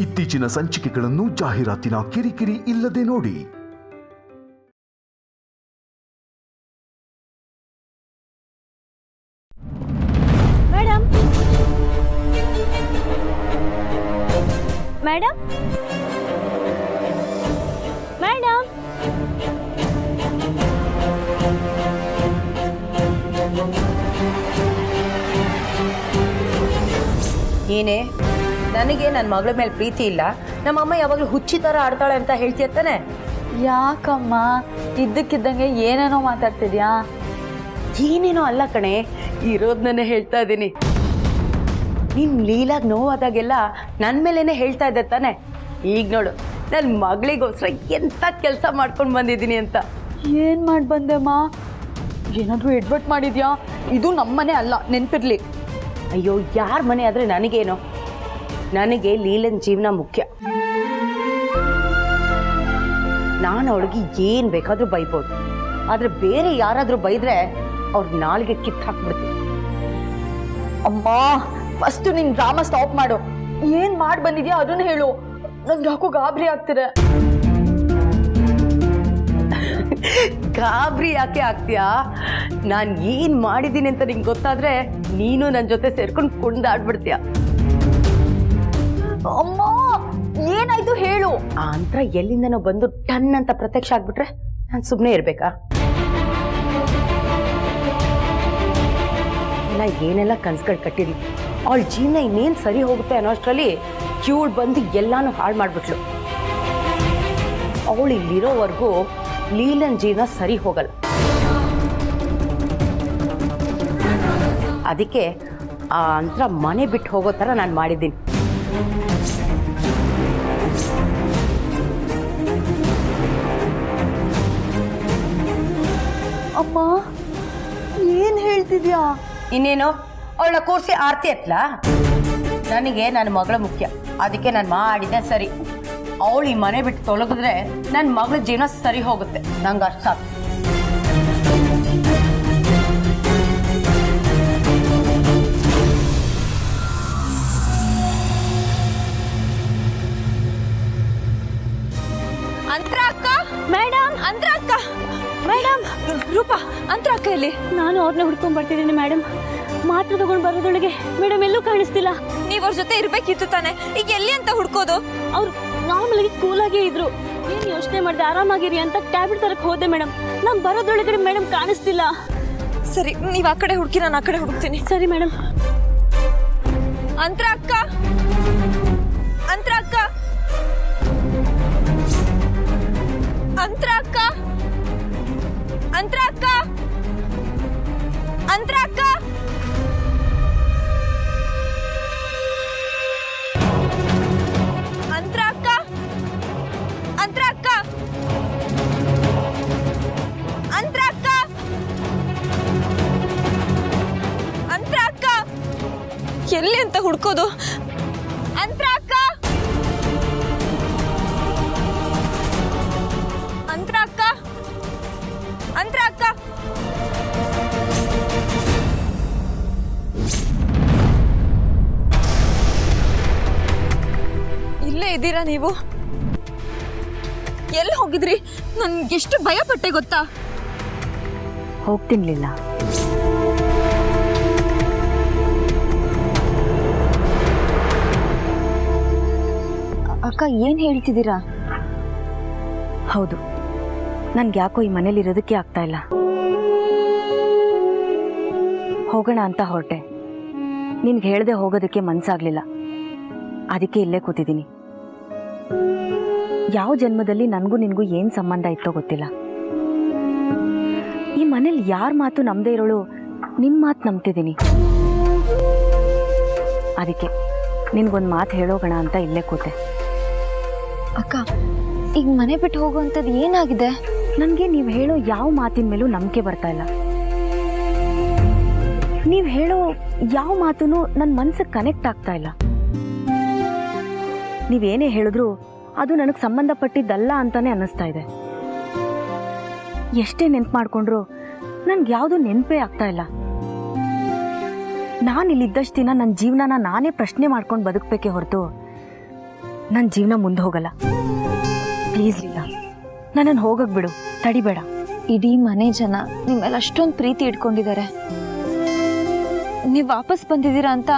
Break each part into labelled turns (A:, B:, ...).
A: ಇತ್ತೀಚಿನ ಸಂಚಿಕೆಗಳನ್ನು ಜಾಹೀರಾತಿನ ಕಿರಿಕಿರಿ ಇಲ್ಲದೆ ನೋಡಿ.
B: ಮೇಡಮ್ ಮೇಡಮ್ ಮೇಡಮ್
C: ಏನೇ ನನಗೆ ನನ್ನ ಮಗಳ ಮೇಲೆ ಪ್ರೀತಿ ಇಲ್ಲ, ನಮ್ಮಮ್ಮ ಯಾವಾಗಲೂ ಹುಚ್ಚಿ ಥರ ಆಡ್ತಾಳೆ ಅಂತ ಹೇಳ್ತಿರ್ತಾನೆ.
B: ಯಾಕಮ್ಮ ಇದ್ದಕ್ಕಿದ್ದಂಗೆ ಏನೇನೋ ಮಾತಾಡ್ತಿದ್ಯಾ?
C: ಏನೇನೋ ಅಲ್ಲ ಕಣೆ, ಇರೋದನ್ನೇ ಹೇಳ್ತಾ ಇದ್ದೀನಿ. ನೀನು ಲೀಲಾಗ ನೋವಾದಾಗೆಲ್ಲ ನನ್ನ ಮೇಲೇನೆ ಹೇಳ್ತಾ ಇದ್ದೆ ತಾನೆ. ಈಗ ನೋಡು ನನ್ನ ಮಗಳಿಗೋಸ್ಕರ ಎಂಥ ಕೆಲಸ ಮಾಡ್ಕೊಂಡು ಬಂದಿದ್ದೀನಿ ಅಂತ.
B: ಏನು ಮಾಡಿ ಬಂದೆಮ್ಮ? ಏನಾದರೂ ಎಡ್ವರ್ಟ್ ಮಾಡಿದ್ಯಾ? ಇದು ನಮ್ಮನೆ ಅಲ್ಲ, ನೆನ್ಪಿರ್ಲಿ.
C: ಅಯ್ಯೋ, ಯಾರ ಮನೆ ಆದರೆ ನನಗೇನು? ನನಗೆ ಲೀಲನ್ ಜೀವನ ಮುಖ್ಯ. ನಾನು ಅವಳಿಗೆ ಏನು ಬೇಕಾದರೂ ಬೈಬೋದು, ಆದರೆ ಬೇರೆ ಯಾರಾದರೂ ಬೈದ್ರೆ ಅವ್ರ ನಾಲ್ಗೆ ಕಿತ್ತು ಹಾಕ್ಬಿಡ್ತೀನಿ.
B: ಅಮ್ಮ, ಫಸ್ಟ್ ನಿನ್ ಡ್ರಾಮಾ ಸ್ಟಾಪ್ ಮಾಡು. ಏನ್ ಮಾಡಿ ಬಂದಿದ್ಯಾ ಅದನ್ನ ಹೇಳು. ನಂಗೆ ಯಾಕೋ ಗಾಬರಿ ಆಗ್ತಿದೆ.
C: ಗಾಬರಿ ಯಾಕೆ ಆಗ್ತೀಯಾ? ನಾನು ಏನು ಮಾಡಿದ್ದೀನಿ ಅಂತ ನಿಂಗೆ ಗೊತ್ತಾದ್ರೆ ನೀನು ನನ್ನ ಜೊತೆ ಸೇರ್ಕೊಂಡು ಕುಣಿದಾಡ್ಬಿಡ್ತೀಯ.
B: ಅಮ್ಮ, ಏನಾಯ್ತು ಹೇಳು.
C: ಆ ಅಂತರ ಎಲ್ಲಿಂದನೋ ಬಂದು ಟನ್ ಅಂತ ಪ್ರತ್ಯಕ್ಷ ಆಗ್ಬಿಟ್ರೆ ನಾನು ಸುಮ್ಮನೆ ಇರ್ಬೇಕಾ? ಏನೆಲ್ಲ ಕನ್ಸುಗಳು ಕಟ್ಟಿದ್ವಿ, ಅವಳ ಜೀವನ ಇನ್ನೇನು ಸರಿ ಹೋಗುತ್ತೆ ಅನ್ನೋಷ್ಟರಲ್ಲಿ ಇವಳು ಬಂದು ಎಲ್ಲಾನು ಹಾಳು ಮಾಡಿಬಿಟ್ಲು. ಅವಳು ಇಲ್ಲಿರೋವರೆಗೂ ಲೀಲನ್ ಜೀವನ ಸರಿ ಹೋಗಲ್ಲ. ಅದಕ್ಕೆ ಆ ಅಂತರ ಮನೆ ಬಿಟ್ಟು ಹೋಗೋ ಥರ ನಾನು ಮಾಡಿದ್ದೀನಿ.
B: ಅಮ್ಮ, ಏನ್ ಹೇಳ್ತಿದ್ಯಾ?
C: ಇನ್ನೇನು ಅವಳನ್ನ ಕೂರಿಸಿ ಆರ್ತಿ ಎತ್ತಲ? ನನಗೆ ನನ್ನ ಮಗಳ ಮುಖ್ಯ, ಅದಕ್ಕೆ ನಾನು ಮಾಡಿದ್ದೆ ಸರಿ. ಅವಳು ಈ ಮನೆ ಬಿಟ್ಟು ತೊಲಗಿದ್ರೆ ನನ್ನ ಮಗಳ ಜೀವನ ಸರಿ ಹೋಗುತ್ತೆ, ನಂಗೆ ಅರ್ಥ ಸಾಕು.
B: ಅಂತರ ಅಕ್ಕ, ಮೇಡಮ್, ಅಂತರ ಅಕ್ಕ, ಮೇಡಮ್, ರೂಪಾ, ಅಂತರ ಅಕ್ಕ ಇಲ್ಲಿ. ನಾನು ಅವ್ರನ್ನ ಹುಡ್ಕೊಂಡ್ ಬರ್ತಿದ್ದೀನಿ ಮೇಡಮ್. ಮಾತ್ರ ತಗೊಂಡು ಬರೋದೊಳಗೆ ಮೇಡಮ್ ಎಲ್ಲೂ ಕಾಣಿಸ್ತಿಲ್ಲ.
D: ನೀವ್ ಅವ್ರ ಜೊತೆ ಇರ್ಬೇಕಿತ್ತು ತಾನೆ, ಈಗ ಎಲ್ಲಿ ಅಂತ ಹುಡ್ಕೋದು?
B: ಅವ್ರು ನಾರ್ಮಲ್ ಆಗಿ ಕೂಲಾಗೇ ಇದ್ರು. ಏನ್ ಯೋಚನೆ ಮಾಡಿದೆ, ಆರಾಮಾಗಿರಿ ಅಂತ ಟ್ಯಾಬ್ಲೆಟ್ ತರಕ್ ಹೋದೆ ಮೇಡಮ್. ನಾನ್ ಬರೋದ್ರೊಳಗಡೆ ಮೇಡಮ್ ಕಾಣಿಸ್ತಿಲ್ಲ.
D: ಸರಿ, ನೀವ್ ಆ ಕಡೆ ಹುಡುಕಿ, ನಾನು ಆ ಕಡೆ ಹುಡುಕ್ತೀನಿ.
B: ಸರಿ ಮೇಡಮ್.
D: ಅಂತರ ಅಕ್ಕ, ಅಂತರ ಅಕ್ಕ, ಅಂತರ ಅಕ್ಕ, ಅಂತರ ಅಕ್ಕ, ಅಂತರ ಅಕ್ಕ. ಅಂತರ ಅಕ್ಕ, ಅಂತರ ಅಕ್ಕ, ಅಂತರ ಅಕ್ಕ, ಅಂತರ ಅಕ್ಕ. ಎಲ್ಲಿ ಅಂತ ಹುಡ್ಕೋದು? ಅಂತರ ಅಕ್ಕ, ಅಂತರ ಅಕ್ಕ, ಅಂತರ ಅಕ್ಕ. ಇಲ್ಲೇ ಇದ್ದೀರಾ ನೀವು? ಎಲ್ಲಿ ಹೋಗಿದ್ರಿ? ನನ್ಗೆ ಎಷ್ಟು ಭಯ ಪಟ್ಟೆ ಗೊತ್ತಾ?
B: ಹೋಗ್ತಿನ್ಲಿಲ್ಲ. ಅಕ್ಕ, ಏನ್ ಹೇಳ್ತಿದ್ದೀರಾ? ಹೌದು, ನನ್ಗೆ ಯಾಕೋ ಈ ಮನೇಲಿ ಇರೋದಕ್ಕೆ ಆಗ್ತಾ ಇಲ್ಲ. ಹೋಗೋಣ ಅಂತ ಹೊರಟೆ. ನಿನ್ಗೆ ಹೇಳ್ದೆ ಹೋಗೋದಕ್ಕೆ ಮನ್ಸಾಗ್ಲಿಲ್ಲ. ಅದಕ್ಕೆ ಇಲ್ಲೇ ಕೂತಿದ್ದೀನಿ. ಯಾವ ಜನ್ಮದಲ್ಲಿ ನನಗೂ ನಿನಗೂ ಏನು ಸಂಬಂಧ ಇತ್ತೋ ಗೊತ್ತಿಲ್ಲ. ಈ ಮನೇಲಿ ಯಾರ ಮಾತು ನಂಬದೇ ಇರೋಳು ನಿಮ್ಮ ಮಾತು ನಂಬ್ತಿದ್ದೀನಿ. ಅದಕ್ಕೆ ನಿನ್ಗೊಂದು ಮಾತು ಹೇಳೋಗೋಣ ಅಂತ ಇಲ್ಲೇ ಕೂತೆ.
D: ಅಕ್ಕ, ಈಗ ಮನೆ ಬಿಟ್ಟು ಹೋಗುವಂಥದ್ದು ಏನಾಗಿದೆ?
B: ನನಗೆ ನೀವು ಹೇಳೋ ಯಾವ ಮಾತಿನ ಮೇಲೂ ನಂಬಿಕೆ ಬರ್ತಾ ಇಲ್ಲ. ನೀವು ಹೇಳೋ ಯಾವ ಮಾತೂ ನನ್ನ ಮನಸ್ಸಿಗೆ ಕನೆಕ್ಟ್ ಆಗ್ತಾ ಇಲ್ಲ. ನೀವೇನೇ ಹೇಳಿದ್ರು ಅದು ನನಗೆ ಸಂಬಂಧಪಟ್ಟಿದ್ದಲ್ಲ ಅಂತಾನೆ ಅನ್ನಿಸ್ತಾ ಇದೆ. ಎಷ್ಟೇ ನೆನ್ಪು ಮಾಡ್ಕೊಂಡ್ರು ನನ್ಗೆ ಯಾವುದೂ ನೆನಪೇ ಆಗ್ತಾ ಇಲ್ಲ. ನಾನು ಇಲ್ಲಿದ್ದಷ್ಟು ದಿನ ನನ್ನ ಜೀವನನ ನಾನೇ ಪ್ರಶ್ನೆ ಮಾಡ್ಕೊಂಡು ಬದುಕಬೇಕೇ ಹೊರತು
C: ನನ್ನ ಜೀವನ ಮುಂದೆ ಹೋಗಲ್ಲ. ಪ್ಲೀಸ್ ಲೀಲಾ, ನನ್ನನ್ನು ಹೋಗಕ್ಕೆ ಬಿಡು, ತಡಿಬೇಡ.
D: ಇಡೀ ಮನೆ ಜನ ನಿಮ್ಮ ಮೇಲೆ ಅಷ್ಟೊಂದು ಪ್ರೀತಿ ಇಟ್ಕೊಂಡಿದ್ದಾರೆ. ನೀವು ವಾಪಸ್ ಬಂದಿದ್ದೀರಾ ಅಂತ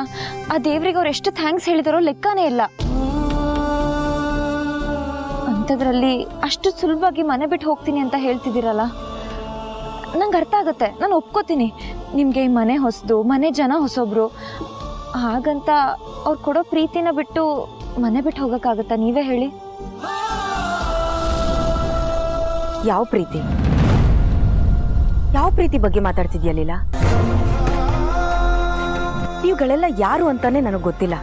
D: ಆ ದೇವ್ರಿಗೆ ಅವ್ರು ಎಷ್ಟು ಥ್ಯಾಂಕ್ಸ್ ಹೇಳಿದಾರೋ ಲೆಕ್ಕನೇ ಇಲ್ಲ. ಅಂಥದ್ರಲ್ಲಿ ಅಷ್ಟು ಸುಲಭವಾಗಿ ಮನೆ ಬಿಟ್ಟು ಹೋಗ್ತೀನಿ ಅಂತ ಹೇಳ್ತಿದ್ದೀರಲ್ಲ, ನಂಗೆ ಅರ್ಥ ಆಗುತ್ತೆ, ನಾನು ಒಪ್ಕೋತೀನಿ. ನಿಮಗೆ ಈ ಮನೆ ಹೊಸದು, ಮನೆ ಜನ ಹೊಸೊಬ್ರು, ಹಾಗಂತ ಅವ್ರು ಕೊಡೋ ಪ್ರೀತಿನ ಬಿಟ್ಟು ಮನೆ ಬಿಟ್ಟು ಹೋಗೋಕ್ಕಾಗತ್ತಾ? ನೀವೇ ಹೇಳಿ.
C: ಯಾವ ಪ್ರೀತಿ? ಯಾವ ಪ್ರೀತಿ ಬಗ್ಗೆ ಮಾತಾಡ್ತಿದ್ಯಾ ಲೀಲಾ? ಇವುಗಳೆಲ್ಲ ಯಾರು ಅಂತಾನೆ ನನಗೆ ಗೊತ್ತಿಲ್ಲ.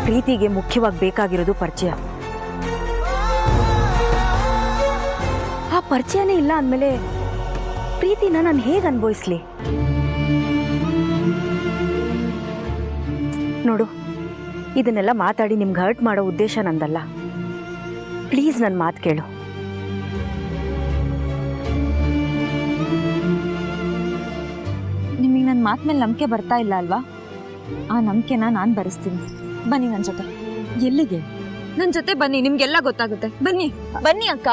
C: ಪ್ರೀತಿಗೆ ಮುಖ್ಯವಾಗಿ ಬೇಕಾಗಿರೋದು ಪರಿಚಯ. ಆ ಪರಿಚಯನೇ ಇಲ್ಲ ಅಂದಮೇಲೆ ಪ್ರೀತಿನ ನಾನು ಹೇಗೆ ಅನುಭವಿಸ್ಲಿ? ನೋಡು, ಇದನ್ನೆಲ್ಲ ಮಾತಾಡಿ ನಿಮ್ಗೆ ಹರ್ಟ್ ಮಾಡೋ ಉದ್ದೇಶ ನಂದಲ್ಲ. ಪ್ಲೀಸ್ ನನ್ನ ಮಾತು ಕೇಳು.
D: ನಿಮಗೆ ನನ್ನ ಮಾತು ಮೇಲೆ ನಂಬಿಕೆ ಬರ್ತಾ ಇಲ್ಲ ಅಲ್ವಾ? ಆ ನಂಬಿಕೆನ ನಾನು ಬರೆಸ್ತೀನಿ. ಬನ್ನಿ ನನ್ನ ಜೊತೆ. ಎಲ್ಲಿಗೆ? ನನ್ನ ಜೊತೆ ಬನ್ನಿ, ನಿಮ್ಗೆಲ್ಲ ಗೊತ್ತಾಗುತ್ತೆ. ಬನ್ನಿ ಬನ್ನಿ ಅಕ್ಕ.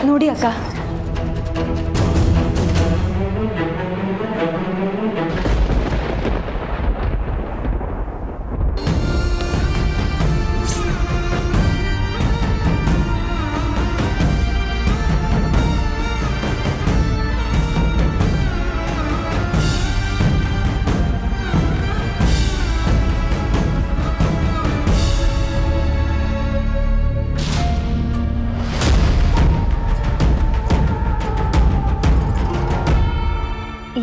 C: ನೋಡಿ ಅಕ್ಕ,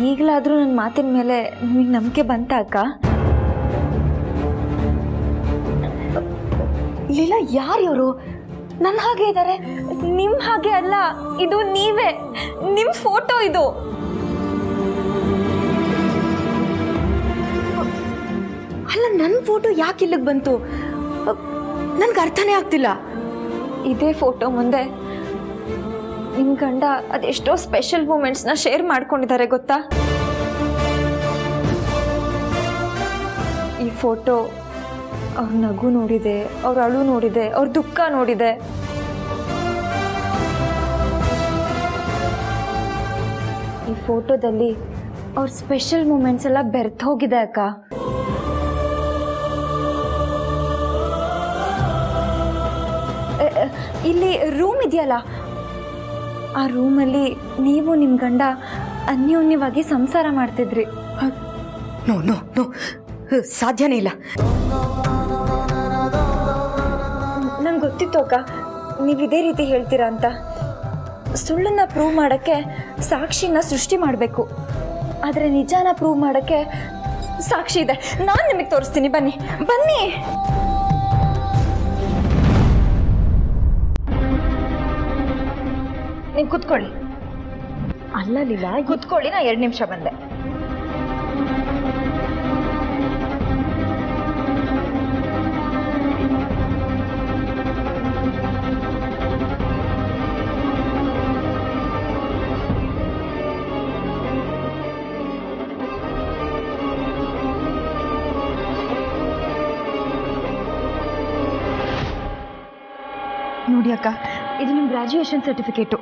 D: ಈಗಲಾದರೂ ನನ್ನ ಮಾತಿನ ಮೇಲೆ ನಿಮಗೆ ನಂಬಿಕೆ ಬಂತ ಅಕ್ಕ?
C: ಲೀಲಾ, ಯಾರು ನನ್ನ ಹಾಗೆ ಇದ್ದಾರೆ?
D: ನಿಮ್ಮ ಹಾಗೆ ಅಲ್ಲ, ಇದು ನೀವೇ, ನಿಮ್ಮ ಫೋಟೋ ಇದು.
C: ಅಲ್ಲ, ನನ್ನ ಫೋಟೋ ಯಾಕೆ ಇಲ್ಲಿಗೆ ಬಂತು? ನನ್ಗೆ ಅರ್ಥನೇ ಆಗ್ತಿಲ್ಲ.
D: ಇದೇ ಫೋಟೋ ಮುಂದೆ ನಿಮ್ಮ ಗಂಡ ಅದೆಷ್ಟೋ ಸ್ಪೆಷಲ್ ಮೂಮೆಂಟ್ಸ್ನ ಶೇರ್ ಮಾಡ್ಕೊಂಡಿದ್ದಾರೆ ಗೊತ್ತಾ? ಈ ಫೋಟೋ ಅವ್ರ ನಗು ನೋಡಿದೆ, ಅವ್ರ ಅಳು ನೋಡಿದೆ, ಅವ್ರ ದುಃಖ ನೋಡಿದೆ. ಈ ಫೋಟೋದಲ್ಲಿ ಅವ್ರ ಸ್ಪೆಷಲ್ ಮೂಮೆಂಟ್ಸ್ ಎಲ್ಲ ಬೆರ್ತ್ ಹೋಗಿದೆ ಅಕ್ಕ. ಇಲ್ಲಿ ರೂಮ್ ಇದೆಯಲ್ಲ, ಆ ರೂಮಲ್ಲಿ ನೀವು ನಿಮ್ಮ ಗಂಡ ಅನ್ಯೋನ್ಯವಾಗಿ ಸಂಸಾರ ಮಾಡ್ತಿದ್ರಿ.
C: ನೋ ನೋ ನೋ, ಸಾಧ್ಯನೇ ಇಲ್ಲ.
D: ನಂಗೆ ಗೊತ್ತಿತ್ತು ಅಕ್ಕ, ನೀವು ಇದೇ ರೀತಿ ಹೇಳ್ತೀರಾ ಅಂತ. ಸುಳ್ಳನ್ನ ಪ್ರೂವ್ ಮಾಡೋಕ್ಕೆ ಸಾಕ್ಷಿನ ಸೃಷ್ಟಿ ಮಾಡಬೇಕು, ಆದರೆ ನಿಜಾನ ಪ್ರೂವ್ ಮಾಡೋಕ್ಕೆ ಸಾಕ್ಷಿ ಇದೆ. ನಾನು ನಿಮಗೆ ತೋರಿಸ್ತೀನಿ, ಬನ್ನಿ ಬನ್ನಿ. ನೀವು ಕೂತ್ಕೊಳ್ಳಿ.
C: ಅಲ್ಲ ಲೀಲಾ,
D: ಕೂತ್ಕೊಳ್ಳಿ, ನಾ 2 ನಿಮಿಷ ಬಂದೆ.
C: ನೋಡಿ ಅಕ್ಕ, ಇದು ನಿಮ್ಮ ಗ್ರಾಜ್ಯುಯೇಷನ್ ಸರ್ಟಿಫಿಕೇಟು.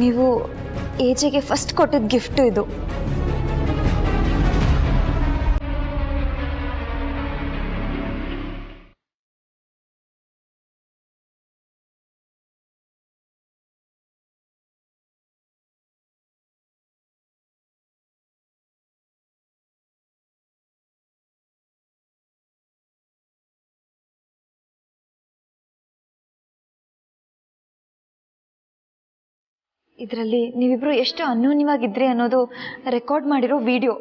D: ನೀವು ಏಜಿಗೆ ಫಸ್ಟ್ ಕೊಟ್ಟಿದ್ದ ಗಿಫ್ಟು ಇದು. ಇದರಲ್ಲಿ ನೀವಿಬ್ರು ಎಷ್ಟು ಅನ್ಯೋನ್ಯವಾಗಿದ್ರಿ ಅನ್ನೋದು ರೆಕಾರ್ಡ್ ಮಾಡಿರೋ ವಿಡಿಯೋ.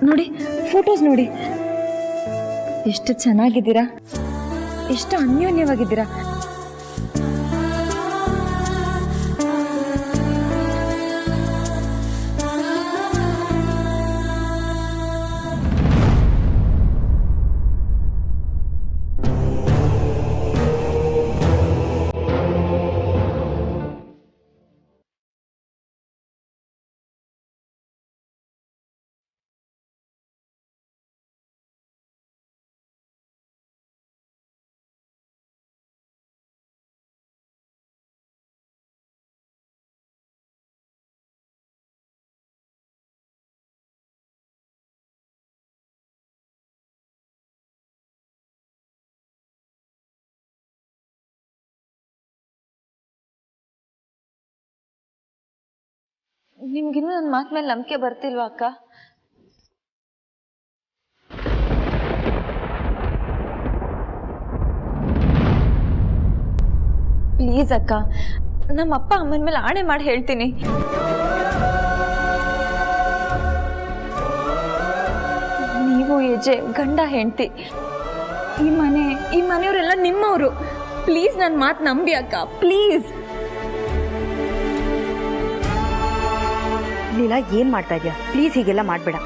D: ನೋಡಿ, ಫೋಟೋಸ್ ನೋಡಿ, ಎಷ್ಟು ಚೆನ್ನಾಗಿದ್ದೀರಾ, ಎಷ್ಟು ಅನ್ಯೋನ್ಯವಾಗಿದ್ದೀರಾ. ನಿಮ್ಗಿನ್ನೂ ನನ್ನ ಮಾತು ಮೇಲೆ ನಂಬಿಕೆ ಬರ್ತಿಲ್ವಾ ಅಕ್ಕ? ಪ್ಲೀಸ್ ಅಕ್ಕ, ನಮ್ಮ ಅಪ್ಪ ಅಮ್ಮನ ಮೇಲೆ ಆಣೆ ಮಾಡಿ ಹೇಳ್ತೀನಿ, ನೀವು ಏಜೆ ಗಂಡ ಹೆಂಡತಿ, ಈ ಮನೆಯವರೆಲ್ಲ ನಿಮ್ಮವರು. ಪ್ಲೀಸ್ ನನ್ನ ಮಾತು ನಂಬಿ ಅಕ್ಕ, ಪ್ಲೀಸ್.
C: ಲೀಲಾ, ಏನ್ ಮಾಡ್ತಾ ಇದೀಯ? ಪ್ಲೀಸ್ ಹೀಗೆಲ್ಲ ಮಾಡಬೇಡ.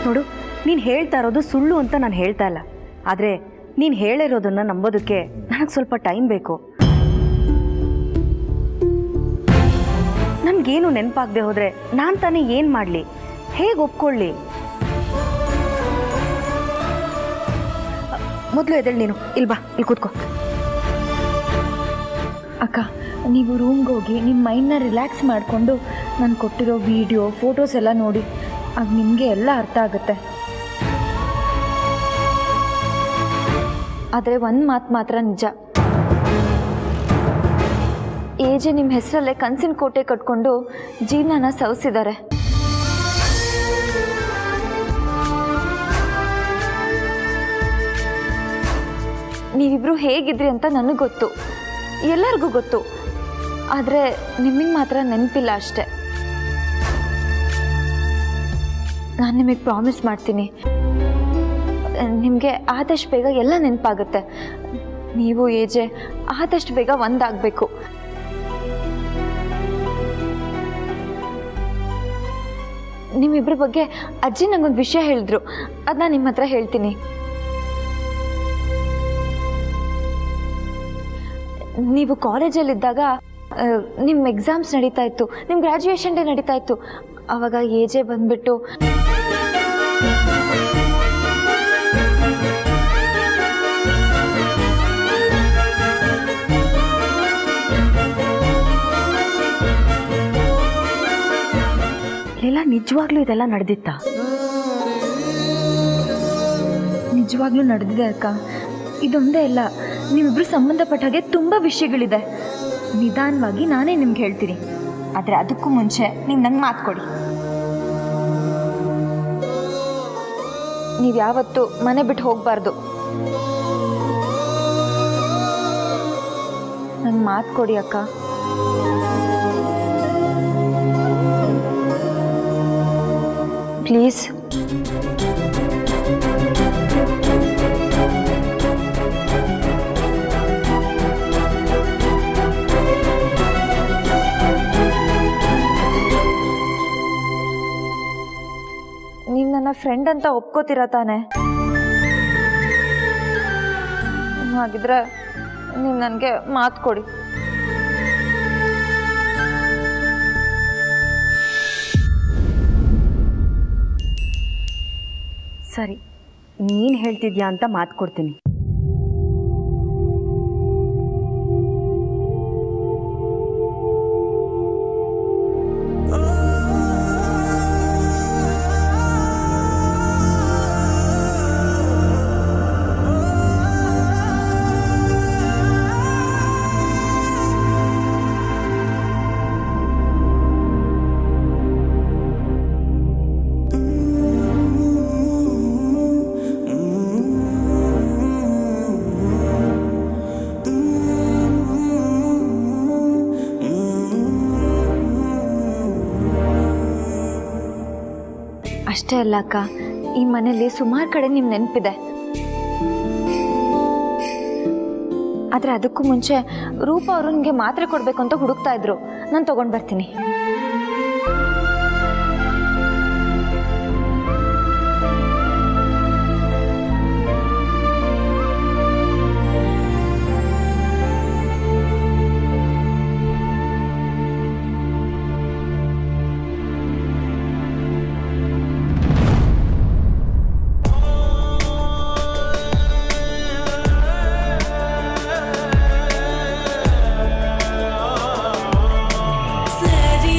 C: ನೋಡು, ನೀನು ಹೇಳ್ತಾ ಇರೋದು ಸುಳ್ಳು ಅಂತ ನಾನು ಹೇಳ್ತಾ ಇಲ್ಲ. ಆದರೆ ನೀನು ಹೇಳಿರೋದನ್ನ ನಂಬೋದಕ್ಕೆ ನನಗೆ ಸ್ವಲ್ಪ ಟೈಮ್ ಬೇಕು. ನನಗೇನು ನೆನಪಾಗದೆ ಹೋದರೆ ನಾನು ತಾನೇ ಏನು ಮಾಡಲಿ? ಹೇಗೆ ಒಪ್ಕೊಳ್ಳಿ? ಮೊದಲು ಎದ್ದೇಳು ನೀನು. ಇಲ್ಲಿ ಬಾ, ಇಲ್ಲಿ ಕೂತ್ಕೋ.
D: ಅಕ್ಕ, ನೀವು ರೂಮ್ಗೆ ಹೋಗಿ ನಿಮ್ಮ ಮೈಂಡ್ನ ರಿಲ್ಯಾಕ್ಸ್ ಮಾಡಿಕೊಂಡು ನಾನು ಕೊಟ್ಟಿರೋ ವಿಡಿಯೋ ಫೋಟೋಸ್ ಎಲ್ಲ ನೋಡಿ, ಆಗ ನಿಮಗೆ ಎಲ್ಲ ಅರ್ಥ ಆಗುತ್ತೆ. ಆದರೆ ಒಂದು ಮಾತು ಮಾತ್ರ ನಿಜ, ಏಜೆ ನಿಮ್ಮ ಹೆಸರಲ್ಲೇ ಕನಸಿನ ಕೋಟೆ ಕಟ್ಕೊಂಡು ಜೀವನನ ಸವಿಸಿದ್ದಾರೆ. ನೀವಿಬ್ರು ಹೇಗಿದ್ರಿ ಅಂತ ನನಗೆ ಗೊತ್ತು, ಎಲ್ಲರಿಗೂ ಗೊತ್ತು. ಆದರೆ ನಿಮಗೆ ಮಾತ್ರ ನೆನಪಿಲ್ಲ ಅಷ್ಟೆ. ನಾನು ನಿಮಗೆ ಪ್ರಾಮಿಸ್ ಮಾಡ್ತೀನಿ, ನಿಮಗೆ ಆದಷ್ಟು ಬೇಗ ಎಲ್ಲ ನೆನಪಾಗುತ್ತೆ. ನೀವು ಏಜೆ ಆದಷ್ಟು ಬೇಗ ಒಂದಾಗಬೇಕು. ನಿಮ್ಮಿಬ್ಬರ ಬಗ್ಗೆ ಅಜ್ಜಿ ನಂಗೊಂದು ವಿಷಯ ಹೇಳಿದ್ರು, ಅದನ್ನ ನಿಮ್ಮ ಹತ್ರ ಹೇಳ್ತೀನಿ. ನೀವು ಕಾಲೇಜಲ್ಲಿದ್ದಾಗ ನಿಮ್ಮ ಎಕ್ಸಾಮ್ಸ್ ನಡೀತಾ ಇತ್ತು, ನಿಮ್ಮ ಗ್ರ್ಯಾಜುಯೇಷನ್ ಡೇ ನಡೀತಾ ಇತ್ತು. ಆವಾಗ ಏಜೆ ಬಂದ್ಬಿಟ್ಟು
C: ಲೀಲಾ, ನಿಜವಾಗ್ಲೂ ಇದೆಲ್ಲ ನಡೆದಿತ್ತಾ?
D: ನಿಜವಾಗ್ಲೂ ನಡೆದಿದೆ ಅಕ್ಕ. ಇದೊಂದೇ ಇಲ್ಲ, ನೀವಿಬ್ರು ಸಂಬಂಧಪಟ್ಟ ಹಾಗೆ ತುಂಬ ವಿಷಯಗಳಿದೆ. ನಿಧಾನವಾಗಿ ನಾನೇ ನಿಮ್ಗೆ ಹೇಳ್ತೀನಿ. ಆದರೆ ಅದಕ್ಕೂ ಮುಂಚೆ ನೀವು ನಂಗೆ ಮಾತು ಕೊಡಿ. ನೀವು ಯಾವತ್ತೂ ಮನೆ ಬಿಟ್ಟು ಹೋಗಬಾರ್ದು. ನಂಗೆ ಮಾತು ಕೊಡಿ ಅಕ್ಕ. ಪ್ಲೀಸ್. ನೀವು ನನ್ನ ಫ್ರೆಂಡ್ ಅಂತ ಒಪ್ಕೋತೀರಾ ತಾನೆ? ಹಾಗಿದ್ರೆ ನೀವು ನನಗೆ ಮಾತು ಕೊಡಿ.
C: ಸರಿ, ನೀನು ಹೇಳ್ತಿದ್ಯಾ ಅಂತ ಮಾತು ಕೊಡ್ತೀನಿ.
D: ಅಷ್ಟೇ ಅಲ್ಲ ಅಕ್ಕ, ಈ ಮನೇಲಿ ಸುಮಾರು ಕಡೆ ನಿಮ್ಮ ನೆನಪಿದೆ. ಆದರೆ ಅದಕ್ಕೂ ಮುಂಚೆ ರೂಪ ಅವರು ನಿಮಗೆ ಮಾತ್ರೆ ಕೊಡಬೇಕು ಅಂತ ಹುಡುಕ್ತಾ ಇದ್ರು. ನಾನು ತಗೊಂಡು ಬರ್ತೀನಿ.
E: ಸರಿ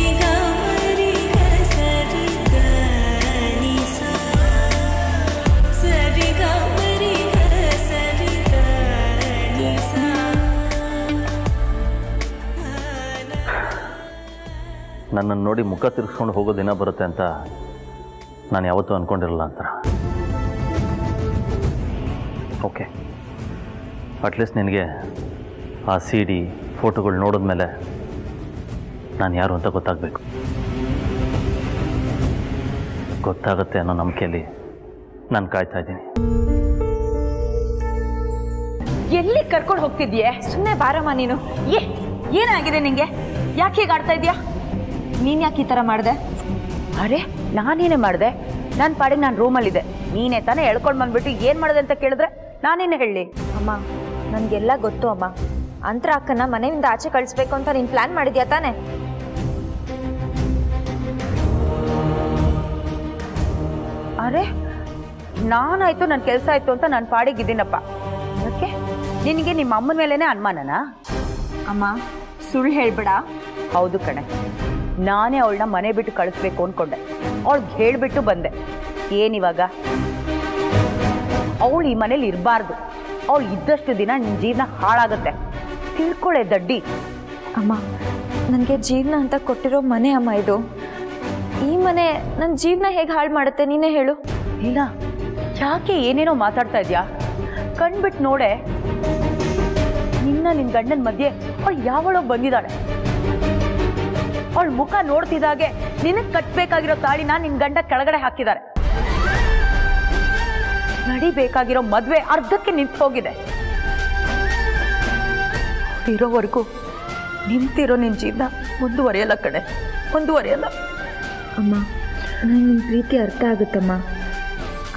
E: ನನ್ನನ್ನು ನೋಡಿ ಮುಖ ತಿರ್ಸ್ಕೊಂಡು ಹೋಗೋ ದಿನ ಬರುತ್ತೆ ಅಂತ ನಾನು ಯಾವತ್ತೂ ಅಂದ್ಕೊಂಡಿರಲ್ಲ ಅಂತ. ಓಕೆ, ಅಟ್ಲೀಸ್ಟ್ ನಿನಗೆ ಆ CD ಫೋಟೋಗಳು ನೋಡಿದ್ಮೇಲೆ ನಾನು ಯಾರು ಅಂತ ಗೊತ್ತಾಗಬೇಕು. ಗೊತ್ತಾಗುತ್ತೆ ಅನ್ನೋ ನಂಬಿಕೆಯಲ್ಲಿ ನಾನು ಕಾಯ್ತಾ ಇದ್ದೀನಿ.
C: ಎಲ್ಲಿ ಕರ್ಕೊಂಡು ಹೋಗ್ತಿದ್ಯೆ?
D: ಸುಮ್ಮನೆ ಬಾರಮ್ಮ ನೀನು.
C: ಏನಾಗಿದೆ ನಿಂಗೆ? ಯಾಕೆ ಹೀಗೆ ಆಡ್ತಾ ಇದೆಯಾ?
D: ನೀನು ಯಾಕೆ ಈ ಥರ ಮಾಡಿದೆ?
C: ಅರೆ ನಾನೇನೇ ಮಾಡಿದೆ? ನನ್ನ ಪಾಡಿಗೆ ನಾನು ರೂಮಲ್ಲಿದ್ದೆ, ನೀನೇ ತಾನೇ ಎಳ್ಕೊಂಡು ಬಂದ್ಬಿಟ್ಟು ಏನು ಮಾಡಿದೆ ಅಂತ ಕೇಳಿದ್ರೆ ನಾನೇನೇ ಹೇಳಲಿ?
D: ಅಮ್ಮ, ನನಗೆಲ್ಲ ಗೊತ್ತು ಅಮ್ಮ. ಅಂತರ ಅಕ್ಕನ ಮನೆಯಿಂದ ಆಚೆ ಕಳಿಸ್ಬೇಕು ಅಂತ ನೀನು ಪ್ಲಾನ್ ಮಾಡಿದ್ಯಾ ತಾನೆ?
C: ಅರೆ ನಾನಾಯ್ತು, ನನ್ನ ಕೆಲಸ ಆಯ್ತು ಅಂತ ನನ್ನ ಪಾಡಿಗಿದ್ದೀನಪ್ಪ. ಅದಕ್ಕೆ ನಿನಗೆ ನಿಮ್ಮ ಅಮ್ಮನ ಮೇಲೇನೆ ಅನುಮಾನನಾ?
D: ಅಮ್ಮ, ಸುಳ್ಳು ಹೇಳ್ಬೇಡ.
C: ಹೌದು ಕಣೆ, ನಾನೇ ಅವಳನ್ನ ಮನೆ ಬಿಟ್ಟು ಕಳಿಸ್ಬೇಕು ಅಂದ್ಕೊಂಡೆ. ಅವಳಿಗೆ ಹೇಳಿಬಿಟ್ಟು ಬಂದೆ. ಏನಿವಾಗ? ಅವಳು ಈ ಮನೇಲಿ ಇರಬಾರ್ದು. ಅವಳು ಇದ್ದಷ್ಟು ದಿನ ನಿನ್ನ ಜೀವನ ಹಾಳಾಗುತ್ತೆ. ತಿಳ್ಕೊಳ್ಳೆ ದಡ್ಡಿ.
D: ಅಮ್ಮ, ನನಗೆ ಜೀವನ ಅಂತ ಕೊಟ್ಟಿರೋ ಮನೆ ಅಮ್ಮ ಇದು. ಈ ಮನೆ ನನ್ನ ಜೀವನ ಹೇಗೆ ಹಾಳು ಮಾಡುತ್ತೆ ನೀನೇ ಹೇಳು.
C: ಇಲ್ಲ, ಯಾಕೆ ಏನೇನೋ ಮಾತಾಡ್ತಾ ಇದೆಯಾ? ಕಣ್ಬಿಟ್ಟು ನೋಡೆ, ನಿನ್ನ ಗಂಡನ ಮಧ್ಯೆ ಅವಳು ಯಾವಳೋ ಬಂದಿದ್ದಾಳೆ. ಅವಳ ಮುಖ ನೋಡ್ತಿದ್ದಾಗೆ ನಿನಗೆ ಕಟ್ಟಬೇಕಾಗಿರೋ ತಾಳಿನ ನಿನ್ನ ಗಂಡ ಕೆಳಗಡೆ ಹಾಕಿದ್ದಾರೆ. ನಡಿಬೇಕಾಗಿರೋ ಮದುವೆ ಅರ್ಧಕ್ಕೆ ನಿಂತು ಹೋಗಿದೆ. ಇರೋವರೆಗೂ ನಿಂತಿರೋ ನಿನ್ನ ಜೀವನ ಮುಂದುವರಿಯಲ್ಲ ಕಣೆ, ಮುಂದುವರಿಯಲ್ಲ.
D: ಅಮ್ಮ, ನನಗೆ ನಿಮ್ಮ ಪ್ರೀತಿ ಅರ್ಥ ಆಗುತ್ತಮ್ಮ.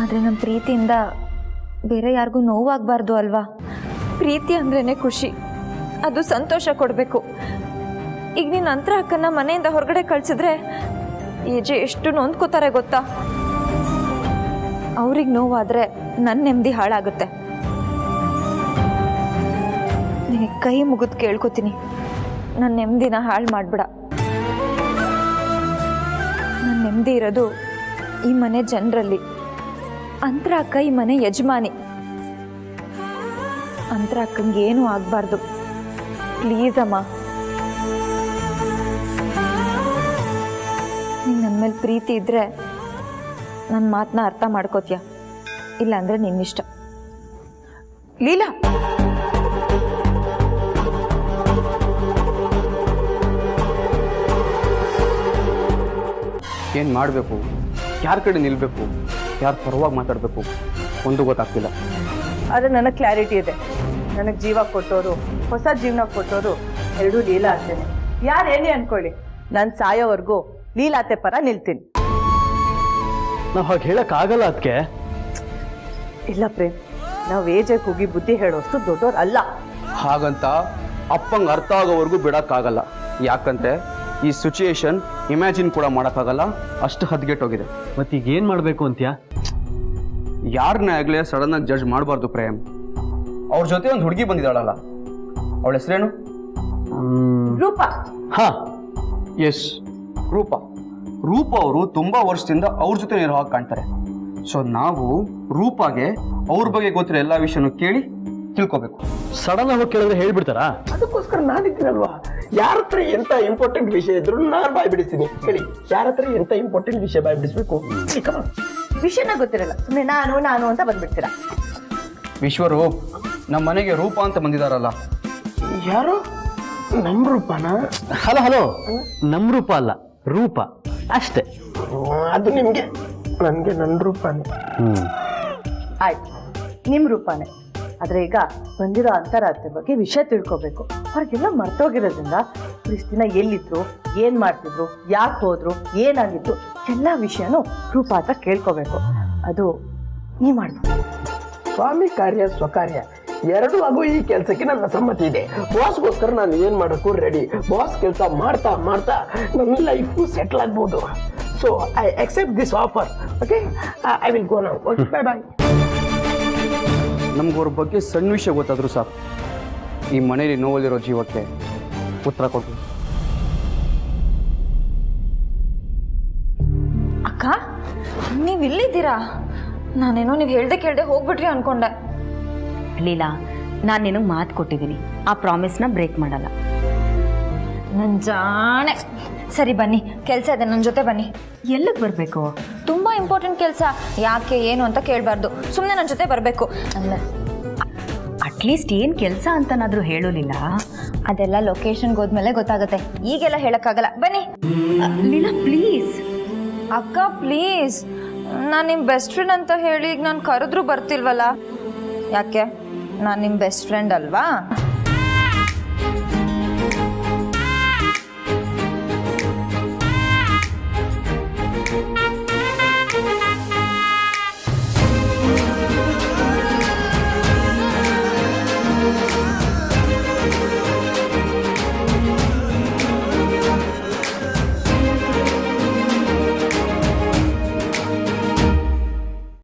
D: ಆದರೆ ನಮ್ಮ ಪ್ರೀತಿಯಿಂದ ಬೇರೆ ಯಾರಿಗೂ ನೋವಾಗಬಾರ್ದು ಅಲ್ವಾ? ಪ್ರೀತಿ ಅಂದ್ರೇ ಖುಷಿ, ಅದು ಸಂತೋಷ ಕೊಡಬೇಕು. ಈಗ ನೀನು ಅಂತರ ಅಕ್ಕನ ಮನೆಯಿಂದ ಹೊರಗಡೆ ಕಳಿಸಿದ್ರೆ ಏಜೆ ಎಷ್ಟು ನೊಂದ್ಕೋತಾರೆ ಗೊತ್ತಾ? ಅವ್ರಿಗೆ ನೋವಾದರೆ ನನ್ನ ನೆಮ್ಮದಿ ಹಾಳಾಗುತ್ತೆ. ನಿನಗೆ ಕೈ ಮುಗಿದು ಕೇಳ್ಕೊತೀನಿ, ನನ್ನ ನೆಮ್ಮದಿನ ಹಾಳು ಮಾಡಬೇಡ. ನನ್ನ ನೆಮ್ಮದಿ ಇರೋದು ಈ ಮನೆ ಜನರಲ್ಲಿ. ಅಂತರ ಅಕ್ಕ ಈ ಮನೆ ಯಜಮಾನಿ. ಅಂತರ ಅಕ್ಕಂಗೆ ಏನೂ ಆಗಬಾರ್ದು. ಪ್ಲೀಸ್ ಅಮ್ಮ, ನಿಂಗೆ ನನ್ನ ಮೇಲೆ ಪ್ರೀತಿ ಇದ್ದರೆ ನನ್ನ ಮಾತನ್ನ ಅರ್ಥ ಮಾಡ್ಕೋತೀಯ, ಇಲ್ಲಾಂದರೆ ನಿನ್ನಿಷ್ಟ.
C: ಲೀಲಾ,
F: ಏನು ಮಾಡಬೇಕು, ಯಾರ ಕಡೆ ನಿಲ್ಲಬೇಕು, ಯಾರು ಪರವಾಗಿ ಮಾತಾಡಬೇಕು ಒಂದು ಗೊತ್ತಾಗ್ತಿಲ್ಲ.
G: ಆದರೆ ನನಗೆ ಕ್ಲಾರಿಟಿ ಇದೆ. ನನಗೆ ಜೀವ ಕೊಟ್ಟೋರು, ಹೊಸ ಜೀವನ ಕೊಟ್ಟೋರು ಎರಡೂ ಲೀಲಾ ಅತ್ತೆನೆ. ಯಾರೇನೇ ಅನ್ಕೊಳ್ಳಿ, ನಾನು ಸಾಯೋವರೆಗೂ ಲೀಲಾ ಅತ್ತೆ ಪರ ನಿಲ್ತೀನಿ.
E: ನಾವು ಹಾಗೆ ಹೇಳೋಕ್ಕಾಗಲ್ಲ ಅದಕ್ಕೆ.
G: ಇಲ್ಲ ಪ್ರೇಮ್, ನಾವು ಏಜಕ್ಕೆ ಹೋಗಿ ಬುದ್ಧಿ ಹೇಳೋಷ್ಟು ದೊಡ್ಡವ್ರು ಅಲ್ಲ.
F: ಹಾಗಂತ ಅಪ್ಪಂಗೆ ಅರ್ಥ ಆಗೋವರೆಗೂ ಬಿಡೋಕ್ಕಾಗಲ್ಲ. ಯಾಕಂದರೆ ಈ ಸಿಚುಯೇಷನ್ ಇಮ್ಯಾಜಿನ್ ಕೂಡ ಮಾಡೋಕ್ಕಾಗಲ್ಲ, ಅಷ್ಟು ಹದ್ಗೆಟ್ಟೋಗಿದೆ.
E: ಮತ್ತೀಗ ಏನು ಮಾಡಬೇಕು ಅಂತ್ಯಾ?
F: ಯಾರನ್ನೇ ಆಗಲೇ ಸಡನ್ನಾಗಿ ಜಡ್ಜ್ ಮಾಡಬಾರ್ದು ಪ್ರೇಮ್. ಅವ್ರ ಜೊತೆ ಒಂದು ಹುಡುಗಿ ಬಂದಿದ್ದಾಳಲ್ಲ, ಅವಳ ಹೆಸರೇನು?
G: ರೂಪಾ.
E: ಹಾಂ,
F: ಎಸ್, ರೂಪಾ. ರೂಪಾ ಅವರು ತುಂಬ ವರ್ಷದಿಂದ ಅವ್ರ ಜೊತೆ ಇರೋ ಹಾಗೆ ಕಾಣ್ತಾರೆ. ಸೊ ನಾವು ರೂಪಾಗೆ ಅವ್ರ ಬಗ್ಗೆ ಗೊತ್ತಿರೋ ಎಲ್ಲ ವಿಷಯನೂ ಕೇಳಿ ತಿಳ್ಕೊಬೇಕು.
E: ಸಡನ್ ಆಗಿ ಕೇಳಿದ್ರೆ ಹೇಳ್ಬಿಡ್ತಾರಾ?
H: ಅದಕ್ಕೋಸ್ಕರ ನಾನಿದ್ದೀನಲ್ವಾ, ಯಾರ ಹತ್ರ ಎಂತ ಇಂಪಾರ್ಟೆಂಟ್ ವಿಷಯ ಇದ್ರು ನಾನು ಬಾಯ್ ಬಿಡಿಸ್ತೀನಿ. ಹೇಳಿ, ಯಾರ ಹತ್ರ ಎಂತ ಇಂಪಾರ್ಟೆಂಟ್ ವಿಷಯ ಬಾಯ್ ಬಿಡಿಸ್ಬೇಕು?
G: ವಿಷಯನ ಗೊತ್ತಿರಲ್ಲ, ಸುಮ್ಮನೆ ನಾನು ನಾನು ಅಂತ ಬಂದ್ಬಿಡ್ತೀರಾ.
F: ವಿಶ್ವರೂಪ್, ನಮ್ಮ ಮನೆಗೆ ರೂಪಾ ಅಂತ ಬಂದಿದಾರಲ್ಲ.
H: ಯಾರು? ನಮ್ ರೂಪಾನ?
E: ಹಲೋ ಹಲೋ, ನಮ್ಮ ರೂಪ ಅಲ್ಲ, ರೂಪ ಅಷ್ಟೇ.
H: ಅದು ನಿಮ್ಗೆ, ನನ್ಗೆ ನನ್ನ ರೂಪಾನೆ.
G: ಆಯ್ತು, ನಿಮ್ ರೂಪಾನೆ. ಆದ್ರೆ ಈಗ ಬಂದಿರೋ ಅಂತರಾತ್ರಿ ಬಗ್ಗೆ ವಿಷಯ ತಿಳ್ಕೊಬೇಕು. ಅವ್ರಿಗೆಲ್ಲ ಮರ್ತೋಗಿರೋದ್ರಿಂದ ಇಷ್ಟು ದಿನ ಎಲ್ಲಿದ್ರು, ಏನ್ ಮಾಡ್ತಿದ್ರು, ಯಾಕೆ ಹೋದ್ರು, ಏನಾಗಿತ್ತು ಎಲ್ಲ ವಿಷಯನೂ ರೂಪ ಹತ್ರ ಕೇಳ್ಕೋಬೇಕು. ಅದು ನೀ ಮಾಡ್ಬೇಕು.
H: ಸ್ವಾಮಿ ಕಾರ್ಯ ಸ್ವಕಾರ್ಯ ಎರಡು ಆಗೋ ಈ ಕೆಲಸಕ್ಕೆ ನನ್ನ ಸಮ್ಮತಿ ಇದೆ. ಬಾಸ್ಗೋಸ್ಕರ ನಾನು ಏನ್ ಮಾಡೋಕ್ಕೂ ರೆಡಿ. ಬಾಸ್ ಕೆಲಸ ಮಾಡ್ತಾ ಮಾಡ್ತಾ ನನ್ನ ಲೈಫು ಸೆಟ್ಲ್ ಆಗ್ಬೋದು. So I accept this offer. Okay, I will go now. Okay, bye bye.
F: ನಮ್ಗವ್ರ ಬಗ್ಗೆ ಸಣ್ಣ ವಿಷಯ ಗೊತ್ತಾದ್ರು ಸಾಕು, ಈ ಮನೇಲಿ ನೋವಲ್ಲಿರೋ ಜೀವಕ್ಕೆ ಉತ್ತರ ಕೊಡ್ಬೋದು.
D: ಅಕ್ಕ, ನೀವು ಇಲ್ಲಿದ್ದೀರಾ? ನಾನೇನೋ ನೀವು ಹೇಳ್ದೆ ಕೇಳ್ದೆ ಹೋಗ್ಬಿಟ್ರಿ ಅನ್ಕೊಂಡೆ.
C: ಲೀಲಾ, ನಾನು ನಿನಗೆ ಮಾತು ಕೊಟ್ಟಿದ್ದೀನಿ, ಆ ಪ್ರಾಮಿಸ್ನ ಬ್ರೇಕ್ ಮಾಡಲ್ಲ.
D: ನನ್ನ ಜಾಣೆ, ಸರಿ ಬನ್ನಿ, ಕೆಲಸ ಇದೆ, ನನ್ನ ಜೊತೆ ಬನ್ನಿ.
C: ಎಲ್ಲಿಗೆ ಬರಬೇಕು?
D: ತುಂಬ ಇಂಪಾರ್ಟೆಂಟ್ ಕೆಲಸ. ಯಾಕೆ ಏನು ಅಂತ ಕೇಳಬಾರ್ದು, ಸುಮ್ಮನೆ ನನ್ನ ಜೊತೆ ಬರಬೇಕು.
C: ಅಟ್ಲೀಸ್ಟ್ ಏನು ಕೆಲಸ ಅಂತನಾದರೂ ಹೇಳೋಲಿಲ್ಲ.
D: ಅದೆಲ್ಲ ಲೊಕೇಶನ್ಗೆ ಹೋದ್ಮೇಲೆ ಗೊತ್ತಾಗುತ್ತೆ, ಈಗೆಲ್ಲ ಹೇಳೋಕ್ಕಾಗಲ್ಲ. ಬನ್ನಿ.
C: ಲೀಲಾ ಪ್ಲೀಸ್.
D: ಅಕ್ಕ ಪ್ಲೀಸ್, ನಾನು ನಿಮ್ಮ ಬೆಸ್ಟ್ ಫ್ರೆಂಡ್ ಅಂತ ಹೇಳಿ ಈಗ ನಾನು ಕರೆದ್ರೂ ಬರ್ತಿಲ್ವಲ್ಲ? ಯಾಕೆ, ನಾನು ನಿಮ್ಮ ಬೆಸ್ಟ್ ಫ್ರೆಂಡ್ ಅಲ್ವಾ?